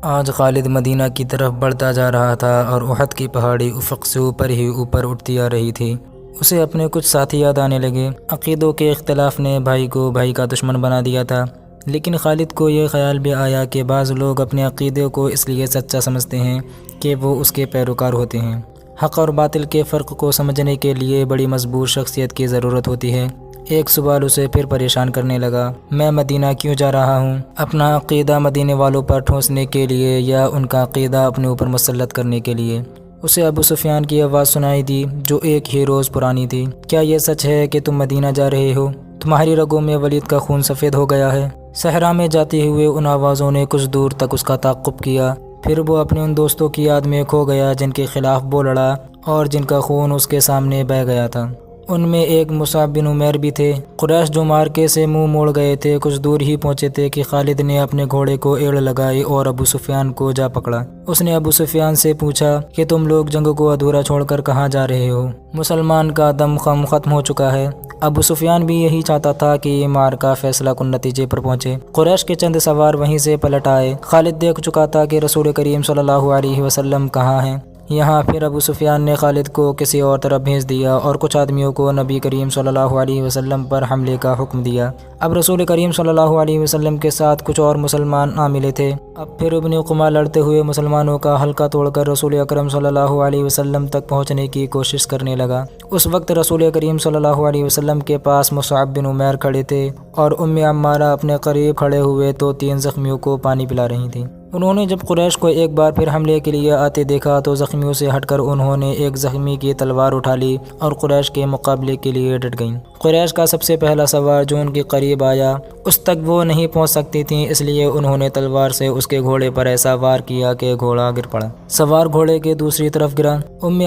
آج خالد مدینہ کی طرف بڑھتا جا رہا تھا اور احد کی پہاڑی افق سے اوپر ہی اوپر اٹھتی آ رہی تھی۔ اسے اپنے کچھ ساتھی یاد آنے لگے۔ عقیدوں کے اختلاف نے بھائی کو بھائی کا دشمن بنا دیا تھا، لیکن خالد کو یہ خیال بھی آیا کہ بعض لوگ اپنے عقیدے کو اس لیے سچا سمجھتے ہیں کہ وہ اس کے پیروکار ہوتے ہیں۔ حق اور باطل کے فرق کو سمجھنے کے لیے بڑی مضبوط شخصیت کی ضرورت ہوتی ہے۔ ایک سوال اسے پھر پریشان کرنے لگا، میں مدینہ کیوں جا رہا ہوں؟ اپنا عقیدہ مدینے والوں پر ٹھونسنے کے لیے یا ان کا عقیدہ اپنے اوپر مسلط کرنے کے لیے؟ اسے ابو سفیان کی آواز سنائی دی جو ایک ہی روز پرانی تھی۔ کیا یہ سچ ہے کہ تم مدینہ جا رہے ہو؟ تمہاری رگوں میں ولید کا خون سفید ہو گیا ہے؟ صحرا میں جاتے ہوئے ان آوازوں نے کچھ دور تک اس کا تعاقب کیا، پھر وہ اپنے ان دوستوں کی یاد میں کھو گیا جن کے خلاف وہ لڑا اور جن کا خون اس کے سامنے بہہ گیا تھا۔ ان میں ایک مصعب بن عمیر بھی تھے۔ قریش جو مارکے سے منہ موڑ گئے تھے کچھ دور ہی پہنچے تھے کہ خالد نے اپنے گھوڑے کو ایڑ لگائی اور ابو سفیان کو جا پکڑا۔ اس نے ابو سفیان سے پوچھا کہ تم لوگ جنگ کو ادھورا چھوڑ کر کہاں جا رہے ہو؟ مسلمان کا دم خم ختم ہو چکا ہے۔ ابو سفیان بھی یہی چاہتا تھا کہ یہ معرکہ فیصلہ کن نتیجے پر پہنچے۔ قریش کے چند سوار وہیں سے پلٹ آئے۔ خالد دیکھ چکا تھا کہ رسول کریم صلی اللہ علیہ وسلم کہاں ہیں۔ یہاں پھر ابو سفیان نے خالد کو کسی اور طرف بھیج دیا اور کچھ آدمیوں کو نبی کریم صلی اللہ علیہ وسلم پر حملے کا حکم دیا۔ اب رسول کریم صلی اللہ علیہ وسلم کے ساتھ کچھ اور مسلمان آ ملے تھے۔ اب پھر ابن قمہ لڑتے ہوئے مسلمانوں کا حلقہ توڑ کر رسول اکرم صلی اللہ علیہ وسلم تک پہنچنے کی کوشش کرنے لگا۔ اس وقت رسول کریم صلی اللہ علیہ وسلم کے پاس مصعب بن عمیر کھڑے تھے اور عمارہ اپنے قریب کھڑے ہوئے تو 3 زخمیوں کو پانی پلا رہی تھیں۔ انہوں نے جب قریش کو ایک بار پھر حملے کے لیے آتے دیکھا تو زخمیوں سے ہٹ کر انہوں نے ایک زخمی کی تلوار اٹھا لی اور قریش کے مقابلے کے لیے ڈٹ گئیں۔ قریش کا سب سے پہلا سوار جو ان کے قریب آیا اس تک وہ نہیں پہنچ سکتی تھیں، اس لیے انہوں نے تلوار سے اس کے گھوڑے پر ایسا وار کیا کہ گھوڑا گر پڑا۔ سوار گھوڑے کے دوسری طرف گرا۔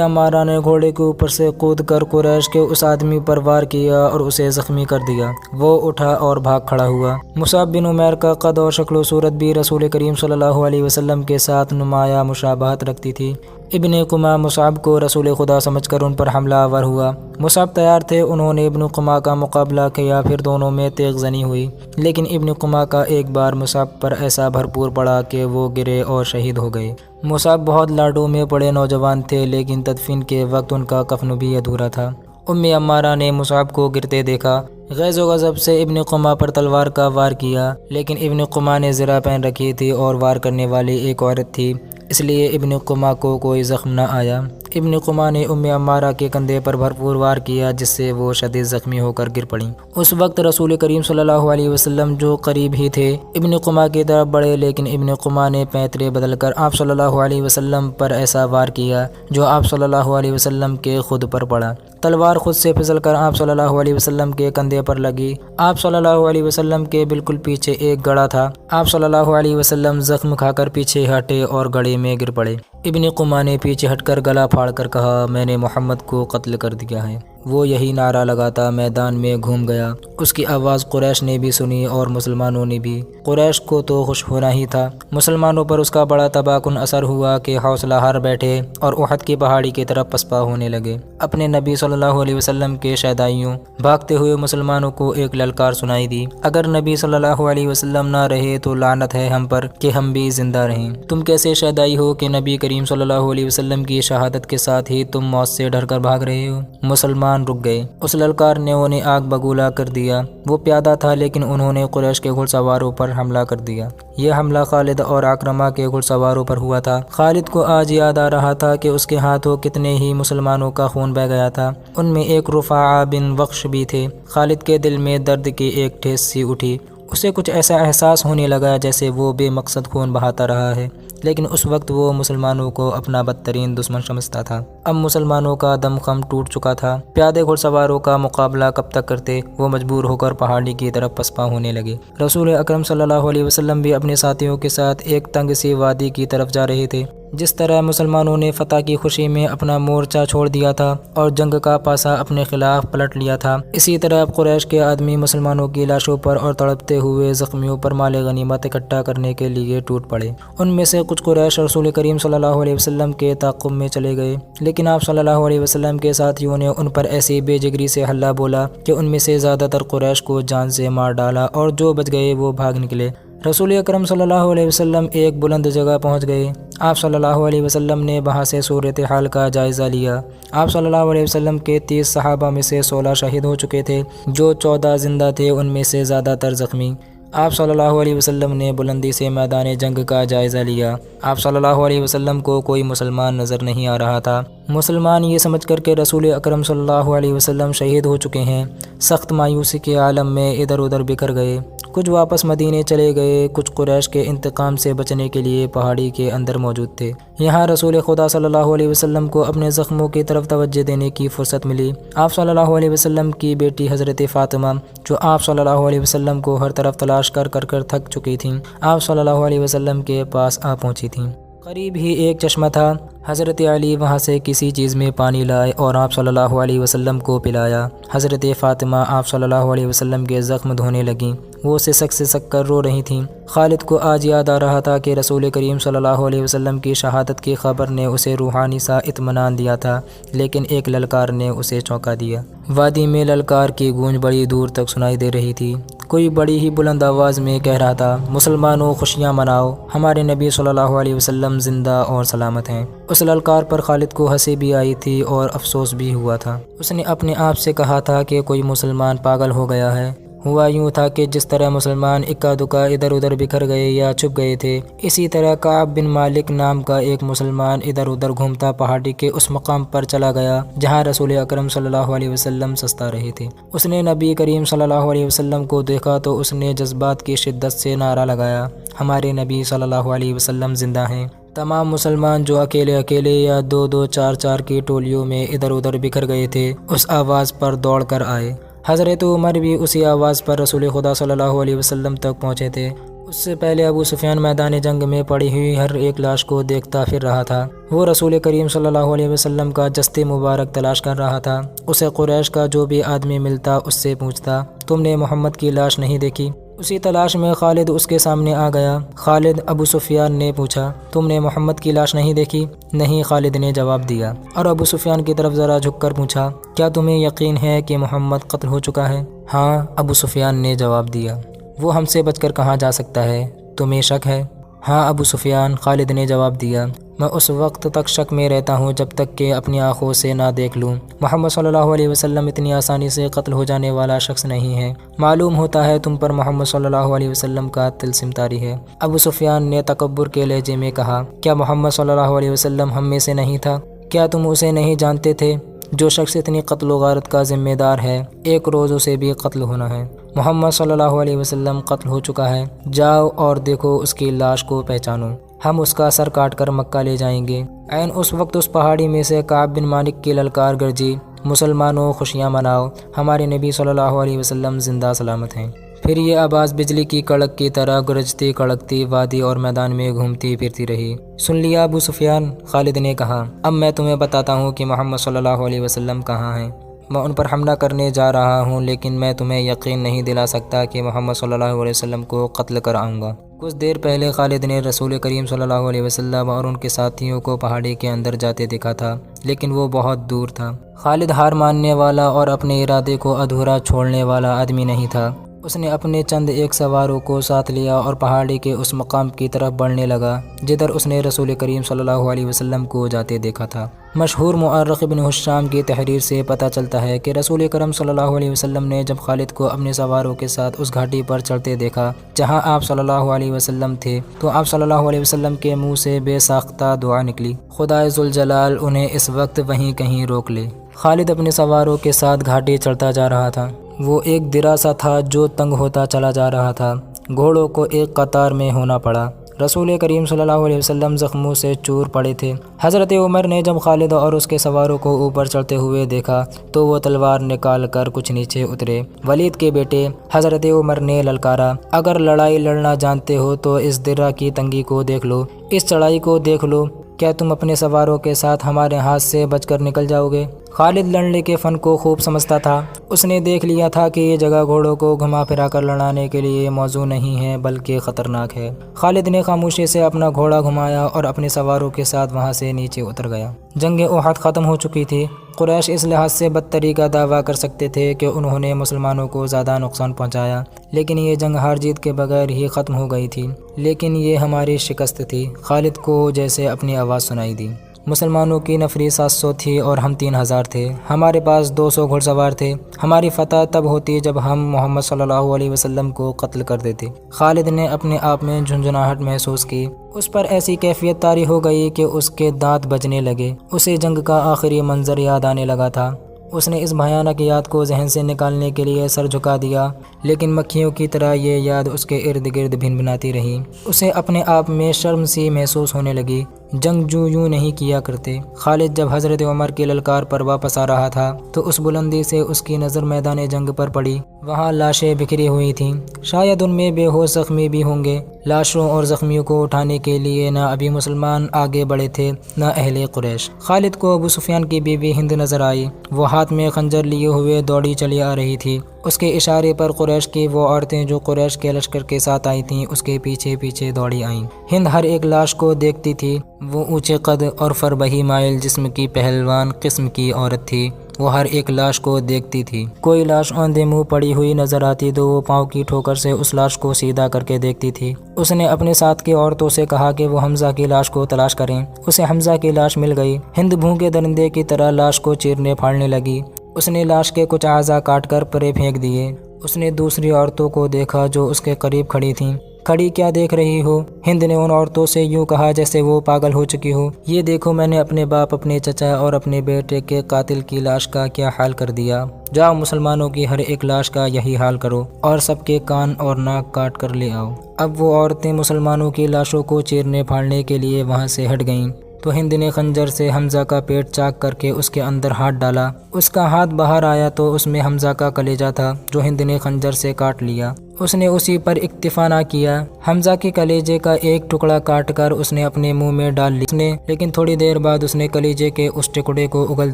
عمارہ نے گھوڑے کے اوپر سے کود کر قریش کے اس آدمی پر وار کیا اور اسے زخمی کر دیا۔ وہ اٹھا اور بھاگ کھڑا ہوا۔ مصعب بن عمیر کا قد اور شکل و صورت بھی رسول کریم صلی اللہ علیہ وسلم کے ساتھ نمایاں مشابہت رکھتی تھی۔ ابن قمہ مصعب کو رسول خدا سمجھ کر ان پر حملہ آور ہوا۔ مصعب تیار تھے، انہوں نے ابن قمہ کا مقابلہ کیا، پھر دونوں میں تیغ زنی ہوئی، لیکن ابن قمہ کا ایک بار مصعب پر ایسا بھرپور پڑا کہ وہ گرے اور شہید ہو گئے۔ مصعب بہت لاڈوں میں پڑے نوجوان تھے، لیکن تدفین کے وقت ان کا کفن بھی ادھورا تھا۔ عمارہ نے مصعب کو گرتے دیکھا، غیظ و غضب سے ابن قمہ پر تلوار کا وار کیا، لیکن ابن قمہ نے زرہ پہن رکھی تھی اور وار کرنے والی ایک عورت تھی، اس لیے ابن قمہ کو کوئی زخم نہ آیا۔ ابن قمہ نے عمارہ کے کندھے پر بھرپور وار کیا جس سے وہ شدید زخمی ہو کر گر پڑیں۔ اس وقت رسول کریم صلی اللہ علیہ وسلم جو قریب ہی تھے ابن قمہ کی طرف بڑھے، لیکن ابن قمہ نے پیترے بدل کر آپ صلی اللہ علیہ وسلم پر ایسا وار کیا جو آپ صلی اللہ علیہ وسلم کے خود پر پڑا۔ تلوار خود سے پھسل کر آپ صلی اللہ علیہ وسلم کے کندھے پر لگی۔ آپ صلی اللہ علیہ وسلم کے بالکل پیچھے ایک گڑھا تھا۔ آپ صلی اللہ علیہ وسلم زخم کھا کر پیچھے ہٹے اور گڑھے میں گر پڑے۔ ابن قمہ نے پیچھے ہٹ کر گلا پھاڑ کر کہا، میں نے محمد کو قتل کر دیا ہے۔ وہ یہی نعرہ لگاتا میدان میں گھوم گیا۔ اس کی آواز قریش نے بھی سنی اور مسلمانوں نے بھی۔ قریش کو تو خوش ہونا ہی تھا، مسلمانوں پر اس کا بڑا تباہ کن اثر ہوا کہ حوصلہ ہار بیٹھے اور احد کی پہاڑی کی طرف پسپا ہونے لگے۔ اپنے نبی صلی اللہ علیہ وسلم کے شہدائیوں بھاگتے ہوئے مسلمانوں کو ایک للکار سنائی دی، اگر نبی صلی اللہ علیہ وسلم نہ رہے تو لعنت ہے ہم پر کہ ہم بھی زندہ رہیں۔ تم کیسے شہدائی ہو کہ نبی کریم صلی اللہ علیہ وسلم کی شہادت کے ساتھ ہی تم موت سے ڈر کر بھاگ رہے ہو؟ مسلمان رک گئے۔ اس للکار نے انہیں آگ بگولا کر دیا۔ وہ پیادہ تھا لیکن انہوں نے قریش کے گھڑ سواروں پر حملہ کر دیا۔ یہ حملہ خالد اور اکرمہ کے گھڑ سواروں پر ہوا تھا۔ خالد کو آج یاد آ رہا تھا کہ اس کے ہاتھوں کتنے ہی مسلمانوں کا خون بہہ گیا تھا، ان میں ایک رفاعہ بن وخش بھی تھے۔ خالد کے دل میں درد کی ایک ٹھیس سی اٹھی۔ اسے کچھ ایسا احساس ہونے لگا جیسے وہ بے مقصد خون بہاتا رہا ہے، لیکن اس وقت وہ مسلمانوں کو اپنا بدترین دشمن سمجھتا تھا۔ اب مسلمانوں کا دم خم ٹوٹ چکا تھا۔ پیادے گھڑ سواروں کا مقابلہ کب تک کرتے؟ وہ مجبور ہو کر پہاڑی کی طرف پسپا ہونے لگے۔ رسول اکرم صلی اللہ علیہ وسلم بھی اپنے ساتھیوں کے ساتھ ایک تنگ سی وادی کی طرف جا رہے تھے۔ جس طرح مسلمانوں نے فتح کی خوشی میں اپنا مورچہ چھوڑ دیا تھا اور جنگ کا پاسا اپنے خلاف پلٹ لیا تھا، اسی طرح اب قریش کے آدمی مسلمانوں کی لاشوں پر اور تڑپتے ہوئے زخمیوں پر مال غنیمت اکٹھا کرنے کے لیے ٹوٹ پڑے۔ ان میں سے کچھ قریش رسول کریم صلی اللہ علیہ وسلم کے تعاقب میں چلے گئے، لیکن آپ صلی اللہ علیہ وسلم کے ساتھیوں نے ان پر ایسی بے جگری سے حملہ بولا کہ ان میں سے زیادہ تر قریش کو جان سے مار ڈالا اور جو بچ گئے وہ بھاگ نکلے۔ رسول اکرم صلی اللہ علیہ وسلم ایک بلند جگہ پہنچ گئے۔ آپ صلی اللہ علیہ وسلم نے وہاں سے صورتحال کا جائزہ لیا۔ آپ صلی اللہ علیہ وسلم کے 30 صحابہ میں سے 16 شہید ہو چکے تھے، جو 14 زندہ تھے، ان میں سے زیادہ تر زخمی۔ آپ صلی اللہ علیہ وسلم نے بلندی سے میدان جنگ کا جائزہ لیا۔ آپ صلی اللہ علیہ وسلم کو کوئی مسلمان نظر نہیں آ رہا تھا۔ مسلمان یہ سمجھ کر کہ رسول اکرم صلی اللہ علیہ وسلم شہید ہو چکے ہیں، سخت مایوسی کے عالم میں ادھر ادھر بکھر گئے۔ کچھ واپس مدینے چلے گئے، کچھ قریش کے انتقام سے بچنے کے لیے پہاڑی کے اندر موجود تھے۔ یہاں رسول خدا صلی اللہ علیہ وسلم کو اپنے زخموں کی طرف توجہ دینے کی فرصت ملی۔ آپ صلی اللہ علیہ وسلم کی بیٹی حضرت فاطمہ، جو آپ صلی اللہ علیہ وسلم کو ہر طرف تلاش کر تھک چکی تھیں، آپ صلی اللہ علیہ وسلم کے پاس آ پہنچی تھیں۔ قریب ہی ایک چشمہ تھا۔ حضرت علی وہاں سے کسی چیز میں پانی لائے اور آپ صلی اللہ علیہ وسلم کو پلایا۔ حضرت فاطمہ آپ صلی اللہ علیہ وسلم کے زخم دھونے لگیں۔ وہ سسک کر رو رہی تھیں۔ خالد کو آج یاد آ رہا تھا کہ رسول کریم صلی اللہ علیہ وسلم کی شہادت کی خبر نے اسے روحانی سا اطمینان دیا تھا، لیکن ایک للکار نے اسے چونکا دیا۔ وادی میں للکار کی گونج بڑی دور تک سنائی دے رہی تھی۔ کوئی بڑی ہی بلند آواز میں کہہ رہا تھا، مسلمانوں خوشیاں مناؤ، ہمارے نبی صلی اللہ علیہ وسلم زندہ اور سلامت ہیں۔ اس للکار پر خالد کو ہنسی بھی آئی تھی اور افسوس بھی ہوا تھا۔ اس نے اپنے آپ سے کہا تھا کہ کوئی مسلمان پاگل ہو گیا ہے۔ ہوا یوں تھا کہ جس طرح مسلمان اکا دکا ادھر ادھر بکھر گئے یا چھپ گئے تھے، اسی طرح کعب بن مالک نام کا ایک مسلمان ادھر ادھر گھومتا پہاڑی کے اس مقام پر چلا گیا جہاں رسول اکرم صلی اللہ علیہ وسلم سستا رہے تھے۔ اس نے نبی کریم صلی اللہ علیہ وسلم کو دیکھا تو اس نے جذبات کی شدت سے نعرہ لگایا، ہمارے نبی صلی اللہ علیہ وسلم زندہ ہیں۔ تمام مسلمان جو اکیلے یا دو چار کی ٹولیوں میں ادھر ادھر بکھر گئے تھے، اس آواز پر دوڑ کر آئے۔ حضرت عمر بھی اسی آواز پر رسول خدا صلی اللہ علیہ وسلم تک پہنچے تھے۔ اس سے پہلے ابو سفیان میدان جنگ میں پڑی ہوئی ہر ایک لاش کو دیکھتا پھر رہا تھا۔ وہ رسول کریم صلی اللہ علیہ وسلم کا جسد مبارک تلاش کر رہا تھا۔ اسے قریش کا جو بھی آدمی ملتا اس سے پوچھتا، تم نے محمد کی لاش نہیں دیکھی؟ اسی تلاش میں خالد اس کے سامنے آ گیا۔ خالد، ابو سفیان نے پوچھا، تم نے محمد کی لاش نہیں دیکھی؟ نہیں، خالد نے جواب دیا، اور ابو سفیان کی طرف ذرا جھک کر پوچھا، کیا تمہیں یقین ہے کہ محمد قتل ہو چکا ہے؟ ہاں، ابو سفیان نے جواب دیا۔ وہ ہم سے بچ کر کہاں جا سکتا ہے؟ تمہیں شک ہے؟ ہاں ابو سفیان، خالد نے جواب دیا، میں اس وقت تک شک میں رہتا ہوں جب تک کہ اپنی آنکھوں سے نہ دیکھ لوں۔ محمد صلی اللہ علیہ وسلم اتنی آسانی سے قتل ہو جانے والا شخص نہیں ہے۔ معلوم ہوتا ہے تم پر محمد صلی اللہ علیہ وسلم کا طلسم طاری ہے۔ ابو سفیان نے تکبر کے لہجے میں کہا، کیا محمد صلی اللہ علیہ وسلم ہم میں سے نہیں تھا؟ کیا تم اسے نہیں جانتے تھے؟ جو شخص اتنی قتل و غارت کا ذمہ دار ہے، ایک روز اسے بھی قتل ہونا ہے۔ محمد صلی اللہ علیہ وسلم قتل ہو چکا ہے، جاؤ اور دیکھو اس کی لاش کو پہچانو، ہم اس کا سر کاٹ کر مکہ لے جائیں گے۔ عین اس وقت اس پہاڑی میں سے کعب بن مالک کی للکار گرجی، مسلمانوں خوشیاں مناؤ، ہمارے نبی صلی اللہ علیہ وسلم زندہ سلامت ہیں۔ پھر یہ آواز بجلی کی کڑک کی طرح گرجتی کڑکتی وادی اور میدان میں گھومتی پھرتی رہی۔ سن لیا ابو سفیان؟ خالد نے کہا، اب میں تمہیں بتاتا ہوں کہ محمد صلی اللہ علیہ وسلم کہاں ہیں۔ میں ان پر حملہ کرنے جا رہا ہوں، لیکن میں تمہیں یقین نہیں دلا سکتا کہ محمد صلی اللہ علیہ وسلم کو قتل کر آؤں گا۔ کچھ دیر پہلے خالد نے رسول کریم صلی اللہ علیہ وسلم اور ان کے ساتھیوں کو پہاڑی کے اندر جاتے دیکھا تھا، لیکن وہ بہت دور تھا۔ خالد ہار ماننے والا اور اپنے ارادے کو ادھورا چھوڑنے والا آدمی نہیں تھا۔ اس نے اپنے چند ایک سواروں کو ساتھ لیا اور پہاڑی کے اس مقام کی طرف بڑھنے لگا جدھر اس نے رسول کریم صلی اللہ علیہ وسلم کو جاتے دیکھا تھا۔ مشہور مؤرخ ابن حشام کی تحریر سے پتہ چلتا ہے کہ رسول کریم صلی اللہ علیہ وسلم نے جب خالد کو اپنے سواروں کے ساتھ اس گھاٹی پر چڑھتے دیکھا جہاں آپ صلی اللہ علیہ وسلم تھے، تو آپ صلی اللہ علیہ وسلم کے منہ سے بے ساختہ دعا نکلی، خدائے ذوالجلال انہیں اس وقت وہیں کہیں روک لے۔ خالد اپنے سواروں کے ساتھ گھاٹی چڑھتا جا رہا تھا۔ وہ ایک درا سا تھا جو تنگ ہوتا چلا جا رہا تھا۔ گھوڑوں کو ایک قطار میں ہونا پڑا۔ رسول کریم صلی اللہ علیہ وسلم زخموں سے چور پڑے تھے۔ حضرت عمر نے جب خالد اور اس کے سواروں کو اوپر چڑھتے ہوئے دیکھا تو وہ تلوار نکال کر کچھ نیچے اترے۔ ولید کے بیٹے حضرت عمر نے للکارا، اگر لڑائی لڑنا جانتے ہو تو اس درہ کی تنگی کو دیکھ لو، اس چڑھائی کو دیکھ لو، کیا تم اپنے سواروں کے ساتھ ہمارے ہاتھ سے بچ کر نکل جاؤ گے؟ خالد لڑنے کے فن کو خوب سمجھتا تھا۔ اس نے دیکھ لیا تھا کہ یہ جگہ گھوڑوں کو گھما پھرا کر لڑانے کے لیے موزوں نہیں ہے بلکہ خطرناک ہے۔ خالد نے خاموشی سے اپنا گھوڑا گھمایا اور اپنے سواروں کے ساتھ وہاں سے نیچے اتر گیا۔ جنگ احد ختم ہو چکی تھی۔ قریش اس لحاظ سے بدتری کا دعویٰ کر سکتے تھے کہ انہوں نے مسلمانوں کو زیادہ نقصان پہنچایا، لیکن یہ جنگ ہار جیت کے بغیر ہی ختم ہو گئی تھی۔ لیکن یہ ہماری شکست تھی، خالد کو جیسے اپنی آواز سنائی دی۔ مسلمانوں کی نفری 700 تھی اور ہم 3000 تھے۔ ہمارے پاس 200 گھڑ سوار تھے۔ ہماری فتح تب ہوتی جب ہم محمد صلی اللہ علیہ وسلم کو قتل کر دیتے۔ خالد نے اپنے آپ میں جھنجھناہٹ محسوس کی۔ اس پر ایسی کیفیت طاری ہو گئی کہ اس کے دانت بجنے لگے۔ اسے جنگ کا آخری منظر یاد آنے لگا تھا۔ اس نے اس بھیانک یاد کو ذہن سے نکالنے کے لیے سر جھکا دیا، لیکن مکھیوں کی طرح یہ یاد اس کے ارد گرد بھن بناتی رہی۔ اسے اپنے آپ میں شرم سی محسوس ہونے لگی۔ جنگجو یوں نہیں کیا کرتے۔ خالد جب حضرت عمر کی للکار پر واپس آ رہا تھا تو اس بلندی سے اس کی نظر میدان جنگ پر پڑی۔ وہاں لاشیں بکھری ہوئی تھیں، شاید ان میں بے ہوش زخمی بھی ہوں گے۔ لاشوں اور زخمیوں کو اٹھانے کے لیے نہ ابھی مسلمان آگے بڑھے تھے نہ اہل قریش۔ خالد کو ابو سفیان کی بیوی ہند نظر آئی۔ وہ ہاتھ میں خنجر لیے ہوئے دوڑی چلی آ رہی تھی۔ اس کے اشارے پر قریش کی وہ عورتیں جو قریش کے لشکر کے ساتھ آئی تھیں اس کے پیچھے پیچھے دوڑی آئیں۔ ہند ہر ایک لاش کو دیکھتی تھی۔ وہ اونچے قد اور فربہی مائل جسم کی پہلوان قسم کی عورت تھی۔ وہ ہر ایک لاش کو دیکھتی تھی۔ کوئی لاش اوندے منہ پڑی ہوئی نظر آتی تو وہ پاؤں کی ٹھوکر سے اس لاش کو سیدھا کر کے دیکھتی تھی۔ اس نے اپنے ساتھ کی عورتوں سے کہا کہ وہ حمزہ کی لاش کو تلاش کریں۔ اسے حمزہ کی لاش مل گئی۔ ہند بھونکے درندے کی طرح لاش کو چیرنے پھاڑنے لگی۔ اس نے لاش کے کچھ اعضاء کاٹ کر پرے پھینک دیے۔ اس نے دوسری عورتوں کو دیکھا جو اس کے قریب کھڑی تھیں۔ کھڑی کیا دیکھ رہی ہو؟ ہند نے ان عورتوں سے یوں کہا جیسے وہ پاگل ہو چکی ہو۔ یہ دیکھو میں نے اپنے باپ، اپنے چچا اور اپنے بیٹے کے قاتل کی لاش کا کیا حال کر دیا۔ جاؤ مسلمانوں کی ہر ایک لاش کا یہی حال کرو اور سب کے کان اور ناک کاٹ کر لے آؤ۔ اب وہ عورتیں مسلمانوں کی لاشوں کو چیرنے پھاڑنے کے لیے وہاں سے ہٹ گئیں تو ہند نے خنجر سے حمزہ کا پیٹ چاک کر کے اس کے اندر ہاتھ ڈالا۔ اس کا ہاتھ باہر آیا تو اس میں حمزہ کا کلیجہ تھا جو ہند نے خنجر سے کاٹ لیا۔ اس نے اسی پر اکتفا نہ کیا۔ حمزہ کے کلیجے کا ایک ٹکڑا کاٹ کر اس نے اپنے منہ میں ڈال لیا، لیکن تھوڑی دیر بعد اس نے کلیجے کے اس ٹکڑے کو اگل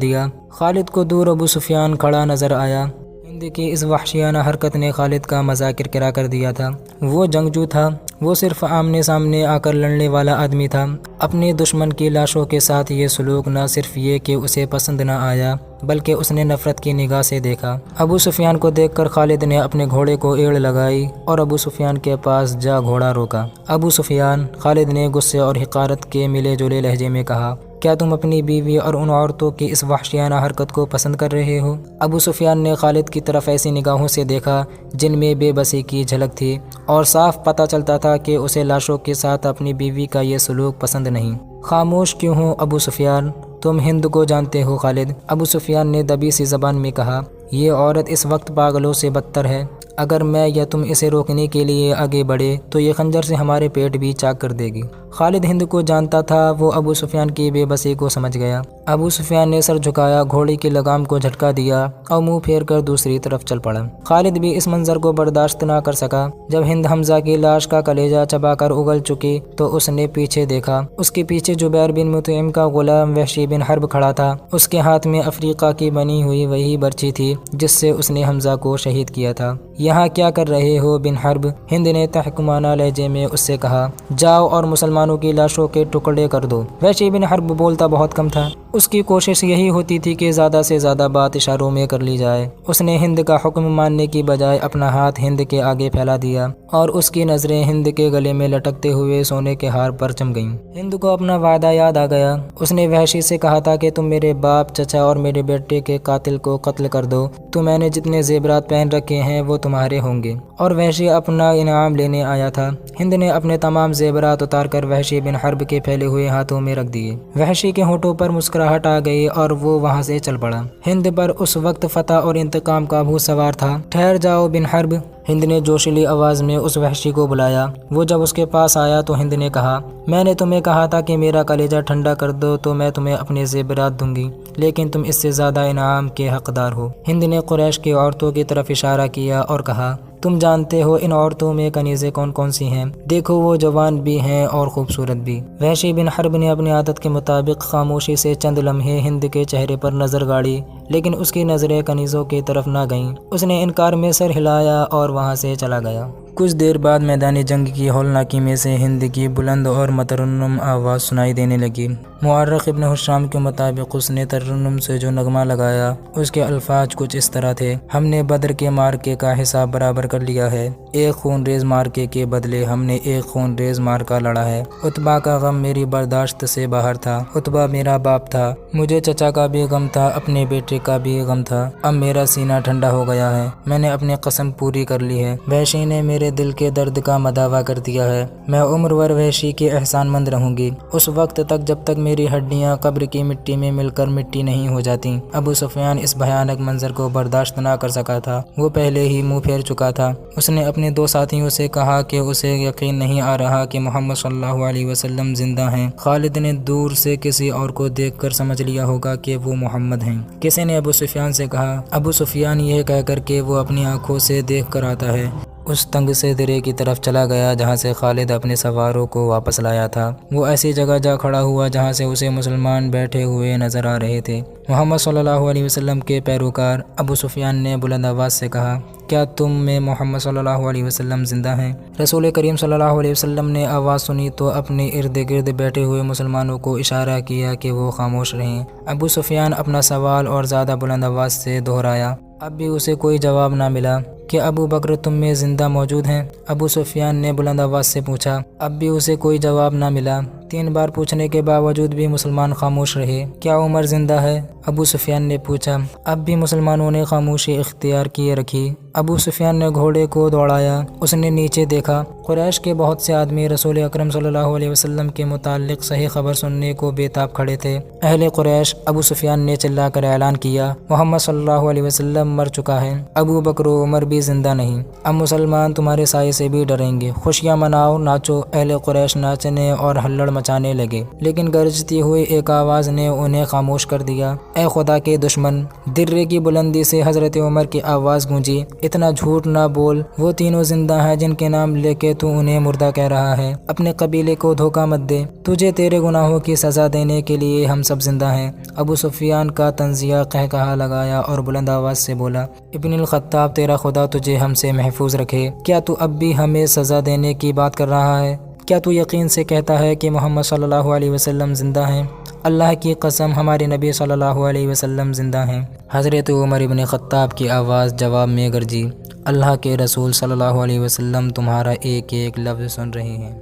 دیا۔ خالد کو دور ابو سفیان کھڑا نظر آیا۔ ہند کی اس وحشیانہ حرکت نے خالد کا مزاج کرکرا کر دیا تھا۔ وہ جنگجو تھا، وہ صرف آمنے سامنے آ کر لڑنے والا آدمی تھا۔ اپنے دشمن کی لاشوں کے ساتھ یہ سلوک نہ صرف یہ کہ اسے پسند نہ آیا بلکہ اس نے نفرت کی نگاہ سے دیکھا۔ ابو سفیان کو دیکھ کر خالد نے اپنے گھوڑے کو ایڑ لگائی اور ابو سفیان کے پاس جا گھوڑا روکا۔ ابو سفیان، خالد نے غصے اور حقارت کے ملے جلے لہجے میں کہا، کیا تم اپنی بیوی اور ان عورتوں کی اس وحشیانہ حرکت کو پسند کر رہے ہو؟ ابو سفیان نے خالد کی طرف ایسی نگاہوں سے دیکھا جن میں بے بسی کی جھلک تھی اور صاف پتہ چلتا تھا کہ اسے لاشوں کے ساتھ اپنی بیوی کا یہ سلوک پسند نہیں۔ خاموش کیوں ہو ابو سفیان؟ تم ہند کو جانتے ہو خالد؟ ابو سفیان نے دبی سی زبان میں کہا، یہ عورت اس وقت پاگلوں سے بدتر ہے۔ اگر میں یا تم اسے روکنے کے لیے آگے بڑھے تو یہ خنجر سے ہمارے پیٹ بھی چاک کر دے گی۔ خالد ہند کو جانتا تھا، وہ ابو سفیان کی بے بسی کو سمجھ گیا۔ ابو سفیان نے سر جھکایا، گھوڑے کی لگام کو جھٹکا دیا اور منہ پھیر کر دوسری طرف چل پڑا۔ خالد بھی اس منظر کو برداشت نہ کر سکا۔ جب ہند حمزہ کی لاش کا کلیجہ چبا کر اگل چکی تو اس نے پیچھے دیکھا۔ اس کے پیچھے جبیر بن مطعم کا غلام وحشی بن حرب کھڑا تھا۔ اس کے ہاتھ میں افریقہ کی بنی ہوئی وہی برچی تھی جس سے اس نے حمزہ کو شہید کیا تھا۔ یہاں کیا کر رہے ہو بن حرب؟ ہند نے تحکمانہ لہجے میں اس سے کہا، جاؤ اور مسلمانوں کی لاشوں کے ٹکڑے کر دو۔ وحشی بن حرب بولتا بہت کم تھا۔ اس کی کوشش یہی ہوتی تھی کہ زیادہ سے زیادہ بات اشاروں میں کر لی جائے۔ اس نے ہند کا حکم ماننے کی بجائے اپنا ہاتھ ہند کے آگے پھیلا دیا اور اس کی نظریں ہند کے گلے میں لٹکتے ہوئے سونے کے ہار پر چم گئیں۔ ہند کو اپنا وعدہ یاد آ گیا۔ اس نے وحشی سے کہا تھا کہ تم میرے باپ، چچا اور میرے بیٹے کے قاتل کو قتل کر دو تو میں نے جتنے زیورات پہن رکھے ہیں وہ تمہارے ہوں گے۔ اور وحشی اپنا انعام لینے آیا تھا۔ ہند نے اپنے تمام زیورات اتار کر وحشی بن حرب کے پھیلے ہوئے ہاتھوں میں رکھ دیے۔ وحشی کے ہونٹوں پر مسکراہٹ آ گئی اور وہ وہاں سے چل پڑا۔ ہند پر اس وقت فتح اور انتقام کا بھوت سوار تھا۔ ٹھہر جاؤ بن حرب، ہند نے جوشیلی آواز میں اس وحشی کو بلایا۔ وہ جب اس کے پاس آیا تو ہند نے کہا، میں نے تمہیں کہا تھا کہ میرا کلیجہ ٹھنڈا کر دو تو میں تمہیں اپنے زیورات دوں گی۔ لیکن تم اس سے زیادہ انعام کے حقدار ہو۔ ہند نے قریش کی عورتوں کی طرف اشارہ کیا اور کہا، تم جانتے ہو ان عورتوں میں کنیزیں کون کون سی ہیں؟ دیکھو وہ جوان بھی ہیں اور خوبصورت بھی۔ وحشی بن حرب نے اپنی عادت کے مطابق خاموشی سے چند لمحے ہند کے چہرے پر نظر گاڑی، لیکن اس کی نظریں کنیزوں کی طرف نہ گئیں۔ اس نے انکار میں سر ہلایا اور وہاں سے چلا گیا۔ کچھ دیر بعد میدان جنگ کی ہولناکی میں سے ہند کی بلند اور مترنم آواز سنائی دینے لگی۔ مورخ ابن حشام کے مطابق اس نے ترنم سے جو نغمہ لگایا اس کے الفاظ کچھ اس طرح تھے، ہم نے بدر کے مارکے کا حساب برابر کر لیا ہے، ایک خون ریز مارکے کے بدلے ہم نے ایک خون ریز مارکا لڑا ہے۔ عتبہ کا غم میری برداشت سے باہر تھا، عتبہ میرا باپ تھا، مجھے چچا کا بھی غم تھا، اپنے بیٹے کا بھی غم تھا، اب میرا سینہ ٹھنڈا ہو گیا ہے، میں نے اپنی قسم پوری کر لی ہے۔ وحشی نے میرے دل کے درد کا مداوا کر دیا ہے، میں عمر ور وحشی کے احسان مند رہوں گی، اس وقت تک جب تک میری ہڈیاں قبر کی مٹی میں مل کر مٹی نہیں ہو جاتی۔ ابو سفیان اس بھیانک منظر کو برداشت نہ کر سکا تھا، وہ پہلے ہی منہ پھیر چکا تھا۔ اس نے اپنے دو ساتھیوں سے کہا کہ اسے یقین نہیں آ رہا کہ محمد صلی اللہ علیہ وسلم زندہ ہیں۔ خالد نے دور سے کسی اور کو دیکھ کر سمجھ لیا ہوگا کہ وہ محمد ہیں۔ کسی نے ابو سفیان سے کہا، ابو سفیان یہ کہہ کر کہ وہ اپنی آنکھوں سے دیکھ کر آتا ہے، اس تنگ سے درے کی طرف چلا گیا جہاں سے خالد اپنے سواروں کو واپس لایا تھا۔ وہ ایسی جگہ جا کھڑا ہوا جہاں سے اسے مسلمان بیٹھے ہوئے نظر آ رہے تھے۔ محمد صلی اللہ علیہ وسلم کے پیروکار ابو سفیان نے بلند آواز سے کہا، کیا تم میں محمد صلی اللہ علیہ وسلم زندہ ہیں؟ رسول کریم صلی اللہ علیہ وسلم نے آواز سنی تو اپنے ارد گرد بیٹھے ہوئے مسلمانوں کو اشارہ کیا کہ وہ خاموش رہیں۔ ابو سفیان اپنا سوال اور زیادہ بلند آواز سے دہرایا، اب بھی اسے کوئی جواب نہ ملا۔ کہ ابو بکر تم میں زندہ موجود ہیں؟ ابو سفیان نے بلند آواز سے پوچھا، اب بھی اسے کوئی جواب نہ ملا۔ 3 بار پوچھنے کے باوجود بھی مسلمان خاموش رہے۔ کیا عمر زندہ ہے؟ ابو سفیان نے پوچھا۔ اب بھی مسلمانوں نے خاموشی اختیار کیے رکھی۔ ابو سفیان نے گھوڑے کو دوڑایا، اس نے نیچے دیکھا، قریش کے بہت سے آدمی رسول اکرم صلی اللہ علیہ وسلم کے متعلق صحیح خبر سننے کو بے تاب کھڑے تھے۔ اہل قریش، ابو سفیان نے چلا کر اعلان کیا، محمد صلی اللہ علیہ وسلم مر چکا ہے، ابو بکر و عمر بھی زندہ نہیں، اب مسلمان تمہارے سائے سے بھی ڈریں گے، خوشیاں مناؤ، ناچو۔ اہل قریش ناچنے اور ہلڑ مچانے لگے، لیکن گرجتی ہوئی ایک آواز نے انہیں خاموش کر دیا، اے خدا کے دشمن! درے کی بلندی سے حضرت عمر کی آواز گونجی، اتنا جھوٹ نہ بول، وہ تینوں زندہ ہیں جن کے نام لے کے تو انہیں مردہ کہہ رہا ہے، اپنے قبیلے کو دھوکہ مت دے، تجھے تیرے گناہوں کی سزا دینے کے لیے ہم سب زندہ ہیں۔ ابو سفیان کا طنزیہ قہقہا لگایا اور بلند آواز سے بولا، ابن الخطاب، تیرا خدا تجھے ہم سے محفوظ رکھے، کیا تو اب بھی ہمیں سزا دینے کی بات کر رہا ہے؟ کیا تو یقین سے کہتا ہے کہ محمد صلی اللہ علیہ وسلم زندہ ہیں؟ اللہ کی قسم، ہمارے نبی صلی اللہ علیہ وسلم زندہ ہیں۔ حضرت عمر ابن خطاب کی آواز جواب میں گرجی، اللہ کے رسول صلی اللہ علیہ وسلم تمہارا ایک ایک لفظ سن رہے ہیں۔